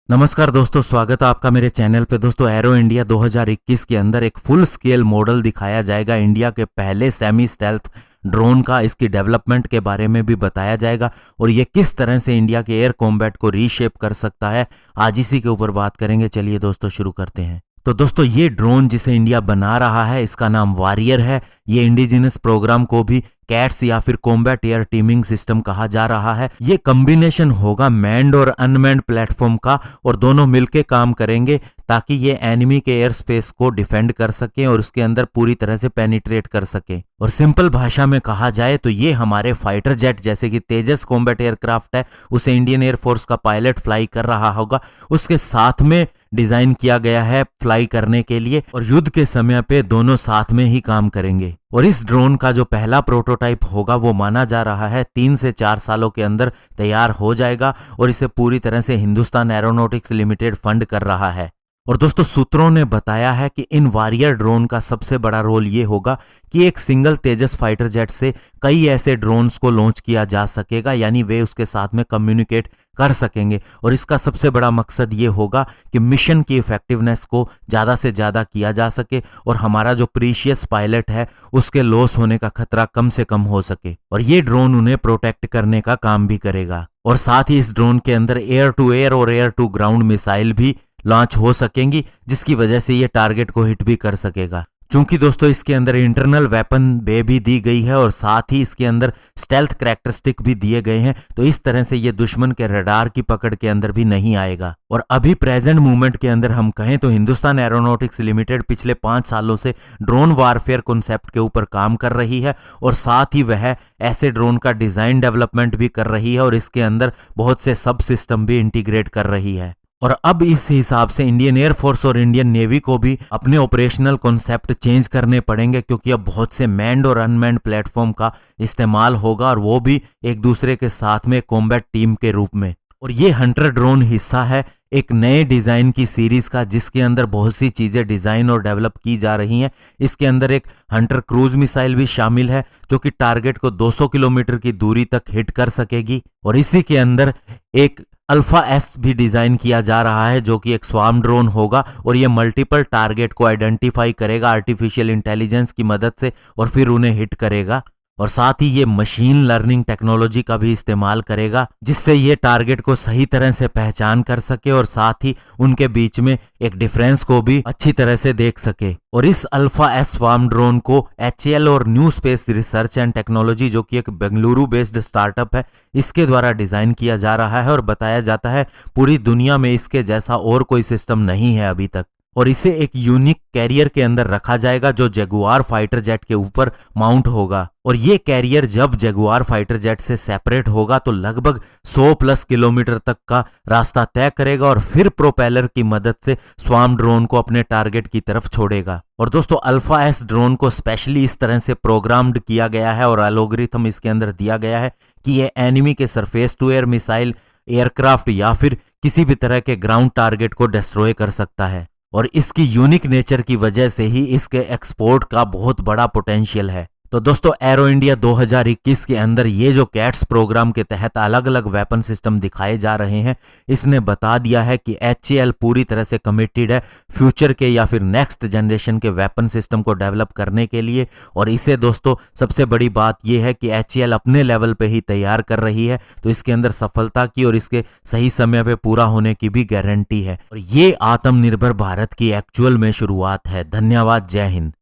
नमस्कार दोस्तों, स्वागत है आपका मेरे चैनल पे। दोस्तों, एरो इंडिया 2021 के अंदर एक फुल स्केल मॉडल दिखाया जाएगा इंडिया के पहले सेमी स्टेल्थ ड्रोन का। इसकी डेवलपमेंट के बारे में भी बताया जाएगा और ये किस तरह से इंडिया के एयर कॉम्बैट को रीशेप कर सकता है, आज इसी के ऊपर बात करेंगे। चलिए दोस्तों शुरू करते हैं। तो दोस्तों, ये ड्रोन जिसे इंडिया बना रहा है इसका नाम वॉरियर है। ये इंडिजिनस प्रोग्राम को भी कैट्स या फिर कॉम्बैट एयर टीमिंग सिस्टम कहा जा रहा है। ये कॉम्बिनेशन होगा मैन्ड और अनमैन्ड प्लेटफॉर्म का और दोनों मिलके काम करेंगे ताकि ये एनिमी के एयर स्पेस को डिफेंड कर सके और उसके अंदर पूरी तरह से पेनिट्रेट कर सके। और सिंपल भाषा में कहा जाए तो ये हमारे फाइटर जेट जैसे कि तेजस कॉम्बैट एयरक्राफ्ट है, उसे इंडियन एयरफोर्स का पायलट फ्लाई कर रहा होगा, उसके साथ में डिजाइन किया गया है फ्लाई करने के लिए और युद्ध के समय पे दोनों साथ में ही काम करेंगे। और इस ड्रोन का जो पहला प्रोटोटाइप होगा वो माना जा रहा है 3 से 4 सालों के अंदर तैयार हो जाएगा और इसे पूरी तरह से हिंदुस्तान एरोनॉटिक्स लिमिटेड फंड कर रहा है। और दोस्तों, सूत्रों ने बताया है कि इन वॉरियर ड्रोन का सबसे बड़ा रोल ये होगा कि एक सिंगल तेजस फाइटर जेट से कई ऐसे ड्रोन्स को लॉन्च किया जा सकेगा, यानी वे उसके साथ में कम्युनिकेट कर सकेंगे। और इसका सबसे बड़ा मकसद ये होगा कि मिशन की इफेक्टिवनेस को ज़्यादा से ज़्यादा किया जा सके और हमारा जो प्रीशियस पायलट है उसके लॉस होने का खतरा कम से कम हो सके। और ये ड्रोन उन्हें प्रोटेक्ट करने का काम भी करेगा। और साथ ही इस ड्रोन के अंदर एयर टू एयर और एयर टू ग्राउंड मिसाइल भी लॉन्च हो सकेंगी, जिसकी वजह से ये टारगेट को हिट भी कर सकेगा। चूंकि दोस्तों इसके अंदर इंटरनल वेपन बे भी दी गई है और साथ ही इसके अंदर स्टेल्थ करैक्टरिस्टिक भी दिए गए हैं, तो इस तरह से ये दुश्मन के रडार की पकड़ के अंदर भी नहीं आएगा। और अभी प्रेजेंट मूवमेंट के अंदर हम कहें तो हिंदुस्तान एरोनॉटिक्स लिमिटेड पिछले 5 सालों से ड्रोन वारफेयर कॉन्सेप्ट के ऊपर काम कर रही है और साथ ही वह ऐसे ड्रोन का डिजाइन डेवलपमेंट भी कर रही है और इसके अंदर बहुत से सब सिस्टम भी इंटीग्रेट कर रही है। और अब इस हिसाब से इंडियन एयरफोर्स और इंडियन नेवी को भी अपने ऑपरेशनल कॉन्सेप्ट चेंज करने पड़ेंगे, क्योंकि अब बहुत से मैन्ड और अनमैन्ड प्लेटफॉर्म का इस्तेमाल होगा और वो भी एक दूसरे के साथ में कॉम्बैट टीम के रूप में। और ये हंटर ड्रोन हिस्सा है एक नए डिजाइन की सीरीज का, जिसके अंदर बहुत सी चीजें डिजाइन और डेवलप की जा रही हैं। इसके अंदर एक हंटर क्रूज मिसाइल भी शामिल है जो कि टारगेट को 200 किलोमीटर की दूरी तक हिट कर सकेगी। और इसी के अंदर एक अल्फा एस भी डिजाइन किया जा रहा है जो कि एक स्वार्म ड्रोन होगा और ये मल्टीपल टारगेट को आइडेंटिफाई करेगा आर्टिफिशियल इंटेलिजेंस की मदद से और फिर उन्हें हिट करेगा। और साथ ही ये मशीन लर्निंग टेक्नोलॉजी का भी इस्तेमाल करेगा, जिससे ये टारगेट को सही तरह से पहचान कर सके और साथ ही उनके बीच में एक डिफरेंस को भी अच्छी तरह से देख सके। और इस अल्फा एस स्वार्म ड्रोन को HAL और new space research and technology, जो कि एक बेंगलुरु बेस्ड स्टार्टअप है, इसके द्वारा डिजाइन किया जा रहा है। और बताया जाता है पूरी दुनिया में इसके जैसा और कोई सिस्टम नहीं है अभी तक। और इसे एक यूनिक कैरियर के अंदर रखा जाएगा जो जगुआर फाइटर जेट के ऊपर माउंट होगा। और ये कैरियर जब जगुआर फाइटर जेट से सेपरेट होगा तो लगभग 100+ किलोमीटर तक का रास्ता तय करेगा और फिर प्रोपेलर की मदद से स्वार्म ड्रोन को अपने टारगेट की तरफ छोड़ेगा। और दोस्तों, अल्फा एस ड्रोन को स्पेशली इस तरह से प्रोग्राम्ड किया गया है और एल्गोरिथम इसके अंदर दिया गया है कि ये एनिमी के surface to air missile, aircraft या फिर किसी भी तरह के ग्राउंड टारगेट को डिस्ट्रॉय कर सकता है। और इसकी यूनिक नेचर की वजह से ही इसके एक्सपोर्ट का बहुत बड़ा पोटेंशियल है। तो दोस्तों, एरो इंडिया 2021 के अंदर ये जो कैट्स प्रोग्राम के तहत अलग अलग वेपन सिस्टम दिखाए जा रहे हैं, इसने बता दिया है कि HAL पूरी तरह से कमिटेड है फ्यूचर के या फिर नेक्स्ट जनरेशन के वेपन सिस्टम को डेवलप करने के लिए। और इसे दोस्तों सबसे बड़ी बात यह है कि HAL अपने लेवल पे ही तैयार कर रही है, तो इसके अंदर सफलता की और इसके सही समय पे पूरा होने की भी गारंटी है। और ये आत्मनिर्भर भारत की एक्चुअल में शुरुआत है। धन्यवाद। जय हिंद।